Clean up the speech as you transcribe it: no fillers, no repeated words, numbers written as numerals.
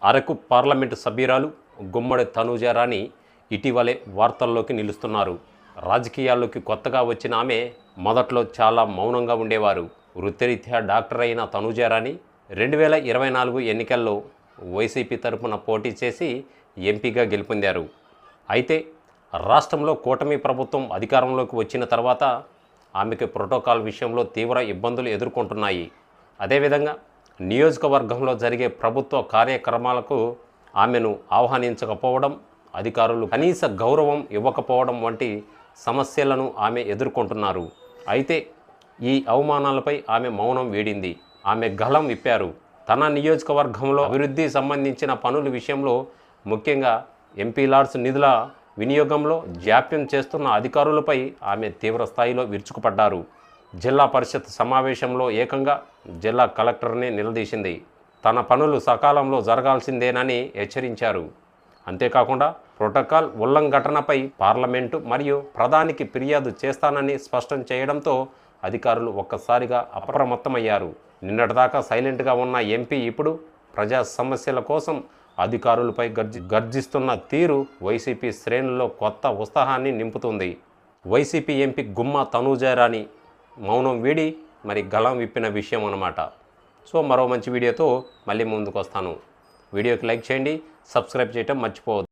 Araku parliament సభ్యురాలు గుమ్మడి తనూజారాణి ఇటీవలే వార్తల్లోకి నిలుస్తున్నారు. రాజకీయాల్లోకి కొత్తగా వచ్చిన ఆమె మొదట్లో చాలా మౌనంగా ఉండేవారు. వృత్తిరీత్యా డాక్టర్ అయిన తనూజారాణి 2024 ఎన్నికల్లో వైసీపీ తరపున పోటీ చేసి ఎంపీగా గెలుపొందారు. అయితే రాష్ట్రంలో కూటమి ప్రభుత్వం అధికారంలోకి వచ్చిన తర్వాత ఆమెకు ప్రోటోకాల్ విషయంలో తీవ్ర ఇబ్బందులు ఎదుర్కొంటున్నాయి. అదేవిధంగా నియోజకవర్గంలో జరిగే ప్రభుత్వ కార్యక్రమాలకు ఆమెను ఆహ్వానించకపోవడం, అధికారులు కనీస గౌరవం ఇవ్వకపోవడం వంటి సమస్యలను ఆమె ఎదుర్కొంటున్నారు. అయితే ఈ అవమానాలపై ఆమె మౌనం వీడింది. ఆమె గళం విప్పారు. తన నియోజకవర్గంలో అభివృద్ధి సంబంధించిన పనుల విషయంలో, ముఖ్యంగా ఎంపీ లాడ్స్ నిధుల వినియోగంలో జాప్యం చేస్తున్న అధికారులపై ఆమె తీవ్ర స్థాయిలో విరుచుకుపడ్డారు. జిల్లా పరిషత్ సమావేశంలో ఏకంగా జిల్లా కలెక్టర్ని నిలదీసింది. తన పనులు సకాలంలో జరగాల్సిందేనని హెచ్చరించారు. అంతేకాకుండా ప్రోటోకాల్ ఉల్లంఘనపై పార్లమెంటు మరియు ప్రధానికి ఫిర్యాదు చేస్తానని స్పష్టం చేయడంతో అధికారులు ఒక్కసారిగా అప్రమత్తమయ్యారు. నిన్నటిదాకా సైలెంట్గా ఉన్న ఎంపీ ఇప్పుడు ప్రజా సమస్యల కోసం అధికారులపై గర్జిస్తున్న తీరు వైసీపీ శ్రేణుల్లో కొత్త ఉత్సాహాన్ని నింపుతుంది. వైసీపీ ఎంపీ గుమ్మ తనూజారాణి మౌనం వీడి మరి గళం విప్పిన విషయం అన్నమాట. సో మరో మంచి వీడియోతో మళ్ళీ ముందుకు వస్తాను. వీడియోకి లైక్ చేయండి, సబ్స్క్రైబ్ చేయటం మర్చిపోవద్దు.